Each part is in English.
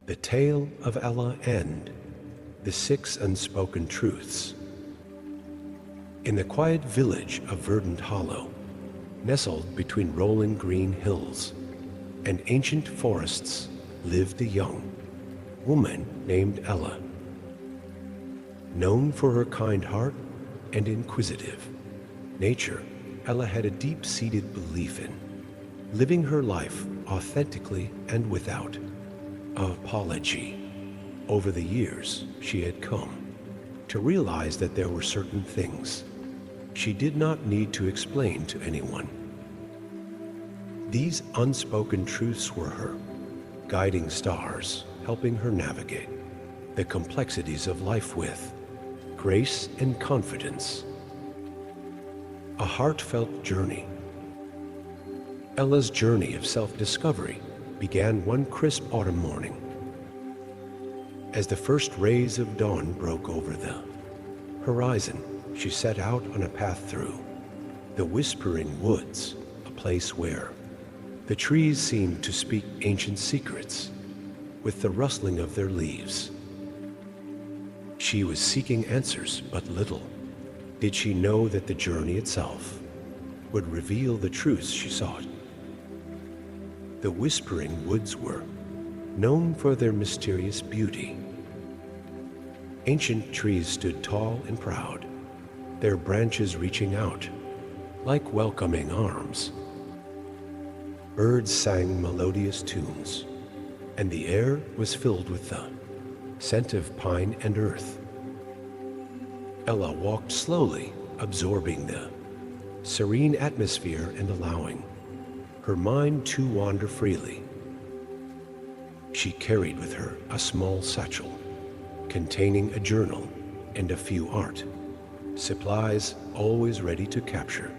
The Tale of Ella and the Six Unspoken Truths. In the quiet village of Verdant Hollow, nestled between rolling green hills and ancient forests, lived a young woman named Ella. Known for her kind heart and inquisitive nature, Ella had a deep-seated belief in living her life authentically and without apology. Over the years, she had come to realize that there were certain things she did not need to explain to anyone. These unspoken truths were her guiding stars, helping her navigate the complexities of life with grace and confidence. A heartfelt journey. Ella's journey of self-discovery began one crisp autumn morning. As the first rays of dawn broke over the horizon, she set out on a path through the whispering woods, a place where the trees seemed to speak ancient secrets with the rustling of their leaves. She was seeking answers, but little did she know that the journey itself would reveal the truths she sought. The whispering woods were known for their mysterious beauty. Ancient trees stood tall and proud, their branches reaching out like welcoming arms. Birds sang melodious tunes, and the air was filled with the scent of pine and earth. Ella walked slowly, absorbing the serene atmosphere and allowing her mind to wander freely. She carried with her a small satchel containing a journal and a few art supplies, always ready to capture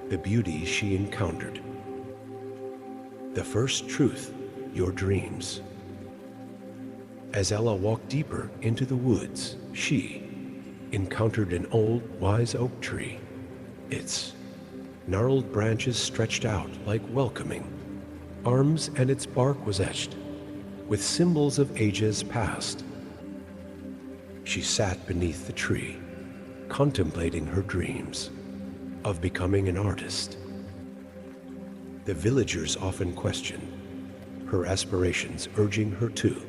the beauty she encountered. The first truth, your dreams. As Ella walked deeper into the woods, she encountered an old wise oak tree. Its gnarled branches stretched out like welcoming arms, and its bark was etched with symbols of ages past. She sat beneath the tree, contemplating her dreams of becoming an artist. The villagers often questioned her aspirations, urging her to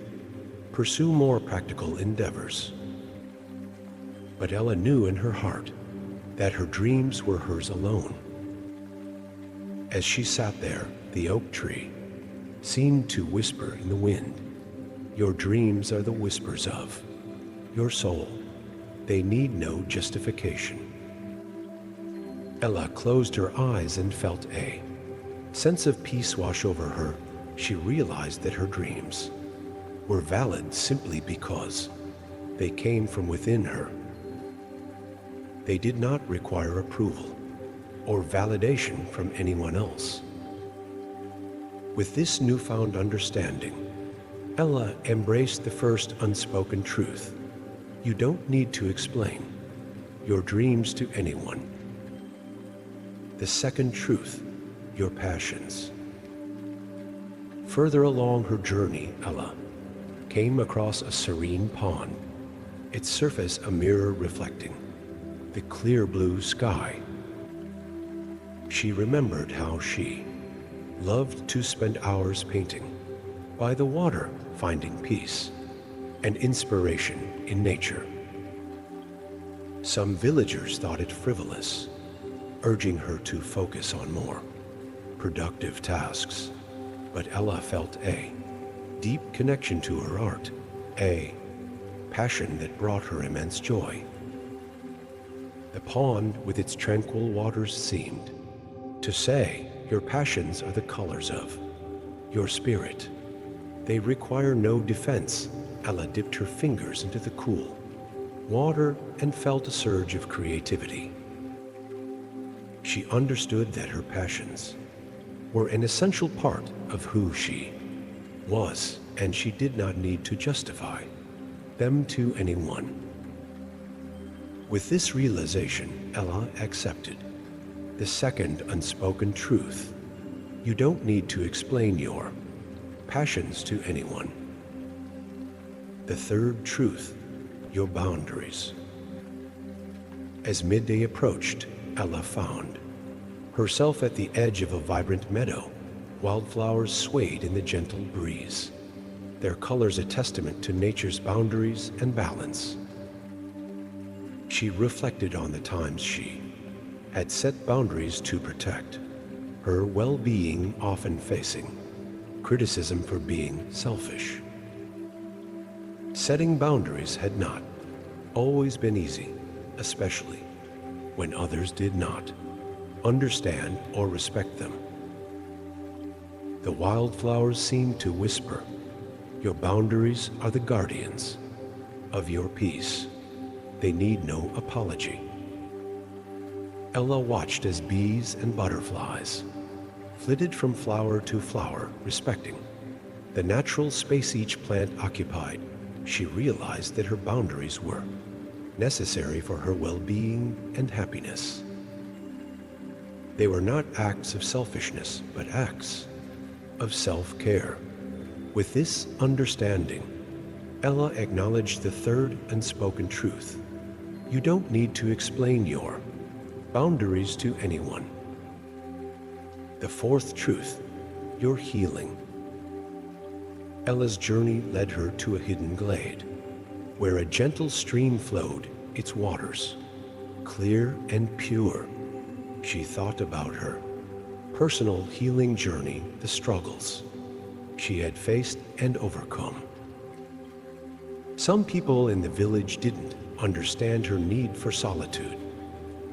pursue more practical endeavors. But Ella knew in her heart that her dreams were hers alone. As she sat there, the oak tree seemed to whisper in the wind, "Your dreams are the whispers of your soul. They need no justification." Ella closed her eyes and felt a sense of peace wash over her. She realized that her dreams were valid simply because they came from within her. They did not require approval or validation from anyone else. With this newfound understanding, Ella embraced the first unspoken truth. You don't need to explain your dreams to anyone. The second truth, your passions. Further along her journey, Ella came across a serene pond, its surface a mirror reflecting the clear blue sky. She remembered how she loved to spend hours painting by the water, finding peace and inspiration in nature. Some villagers thought it frivolous, urging her to focus on more productive tasks. But Ella felt a deep connection to her art, a passion that brought her immense joy. The pond with its tranquil waters seemed to say, your passions are the colors of your spirit. They require no defense. Ella dipped her fingers into the cool water and felt a surge of creativity. She understood that her passions were an essential part of who she was, and she did not need to justify them to anyone. With this realization, Ella accepted the second unspoken truth. You don't need to explain your passions to anyone. The third truth, your boundaries. As midday approached, Ella found herself at the edge of a vibrant meadow. Wildflowers swayed in the gentle breeze, their colors a testament to nature's boundaries and balance. She reflected on the times she had set boundaries to protect her well-being, often facing criticism for being selfish. Setting boundaries had not always been easy, especially when others did not understand or respect them. The wildflowers seemed to whisper, your boundaries are the guardians of your peace. They need no apology. Ella watched as bees and butterflies flitted from flower to flower, respecting the natural space each plant occupied. She realized that her boundaries were necessary for her well-being and happiness. They were not acts of selfishness, but acts of self-care. With this understanding, Ella acknowledged the third unspoken truth. You don't need to explain your boundaries to anyone. The fourth truth, your healing. Ella's journey led her to a hidden glade, where a gentle stream flowed, its waters clear and pure. She thought about her personal healing journey, the struggles she had faced and overcome. Some people in the village didn't understand her need for solitude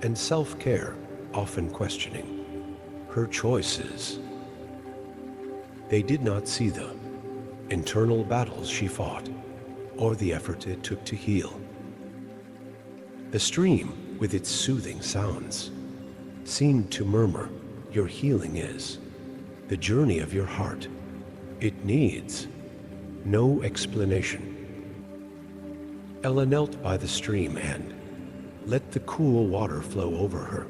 and self-care, often questioning her choices. They did not see the internal battles she fought or the effort it took to heal. The stream, with its soothing sounds, seemed to murmur, your healing is the journey of your heart. It needs no explanation. Ella knelt by the stream and let the cool water flow over her,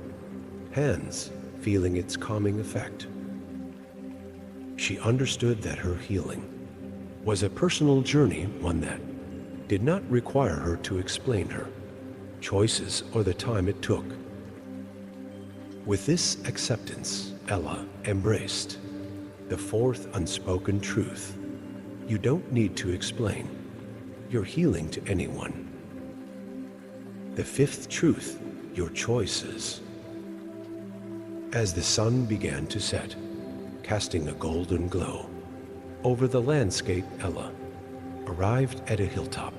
hands feeling its calming effect. She understood that her healing was a personal journey, one that did not require her to explain her choices or the time it took. With this acceptance, Ella embraced the fourth unspoken truth. You don't need to explain your healing to anyone. The fifth truth, your choices. As the sun began to set, casting a golden glow over the landscape, Ella arrived at a hilltop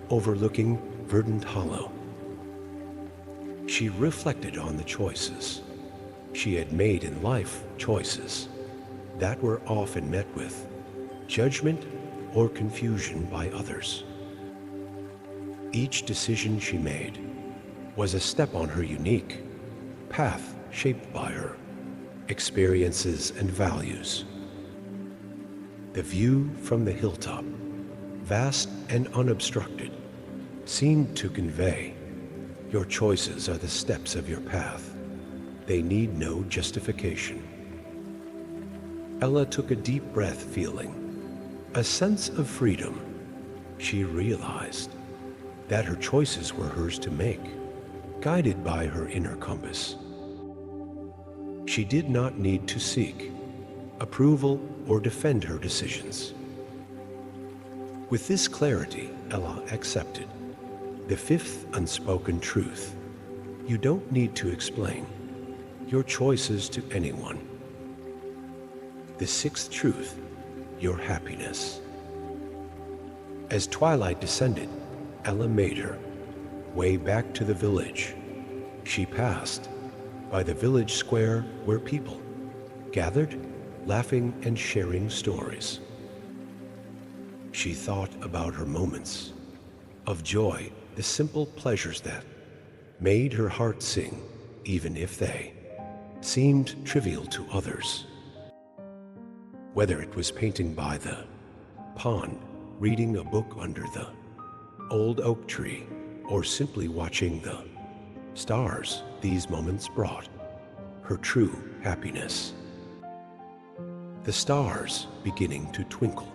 overlooking verdant hollow. She reflected on the choices she had made in life, choices that were often met with judgment or confusion by others. Each decision she made was a step on her unique path, shaped by her experiences and values. The view from the hilltop, vast and unobstructed, seemed to convey, your choices are the steps of your path. They need no justification. Ella took a deep breath, feeling a sense of freedom. She realized that her choices were hers to make, guided by her inner compass. She did not need to seek approval or defend her decisions. With this clarity, Ella accepted the fifth unspoken truth. You don't need to explain your choices to anyone. The sixth truth, your happiness. As twilight descended, Ella made her way back to the village. She passed by the village square where people gathered, laughing and sharing stories. She thought about her moments of joy, the simple pleasures that made her heart sing, even if they seemed trivial to others. Whether it was painting by the pond, reading a book under the old oak tree, or simply watching the stars, these moments brought her true happiness. The stars beginning to twinkle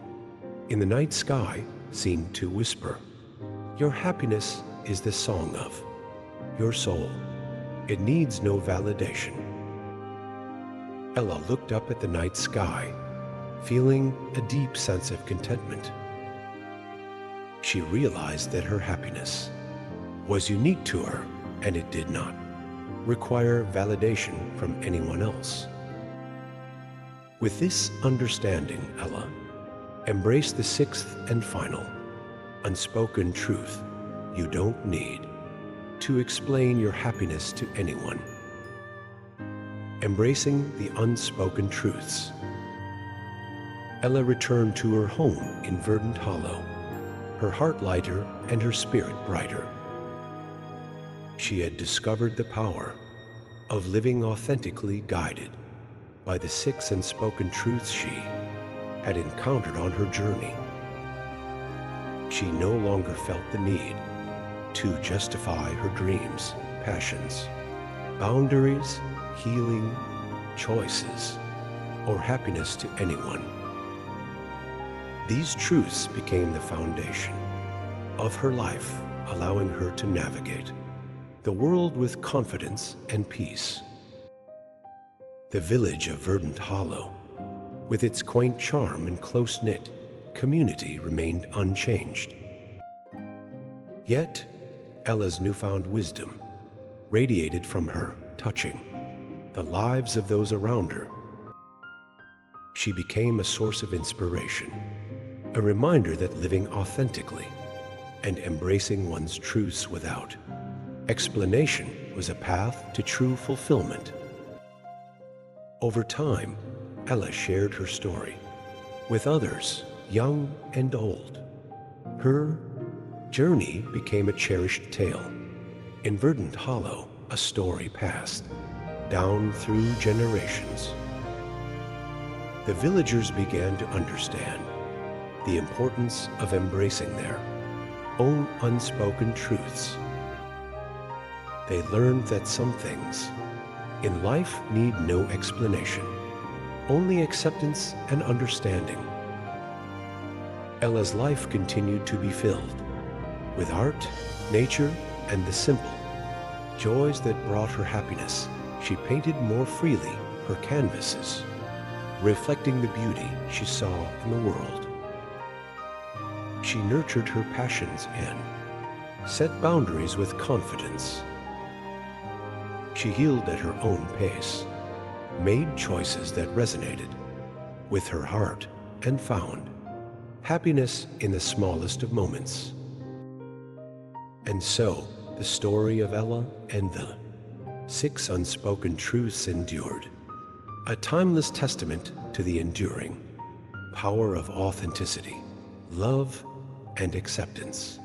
in the night sky seemed to whisper, "Your happiness is the song of your soul. It needs no validation." Ella looked up at the night sky, feeling a deep sense of contentment. She realized that her happiness was unique to her, and it did not require validation from anyone else. With this understanding, Ella embraced the sixth and final, unspoken truth: you don't need to explain your happiness to anyone. Embracing the unspoken truths, Ella returned to her home in Verdant Hollow, her heart lighter and her spirit brighter. She had discovered the power of living authentically, guided by the six unspoken truths she had encountered on her journey. She no longer felt the need to justify her dreams, passions, boundaries, healing, choices, or happiness to anyone. These truths became the foundation of her life, allowing her to navigate the world with confidence and peace. The village of Verdant Hollow, with its quaint charm and close-knit community, remained unchanged. Yet, Ella's newfound wisdom radiated from her, touching the lives of those around her. She became a source of inspiration, a reminder that living authentically and embracing one's truths without explanation was a path to true fulfillment. Over time, Ella shared her story with others, young and old. Her journey became a cherished tale. In Verdant Hollow, a story passed down through generations. The villagers began to understand the importance of embracing their own unspoken truths. They learned that some things in life need no explanation, only acceptance and understanding. Ella's life continued to be filled with art, nature, and the simple joys that brought her happiness. She painted more freely her canvases, reflecting the beauty she saw in the world. She nurtured her passions and set boundaries with confidence. She healed at her own pace, made choices that resonated with her heart, and found happiness in the smallest of moments. And so, the story of Ella and the six unspoken truths endured, a timeless testament to the enduring power of authenticity, love, and acceptance.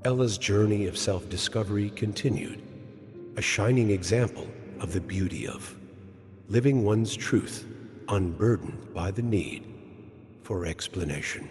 Ella's journey of self-discovery continued, a shining example of the beauty of living one's truth unburdened by the need for explanation.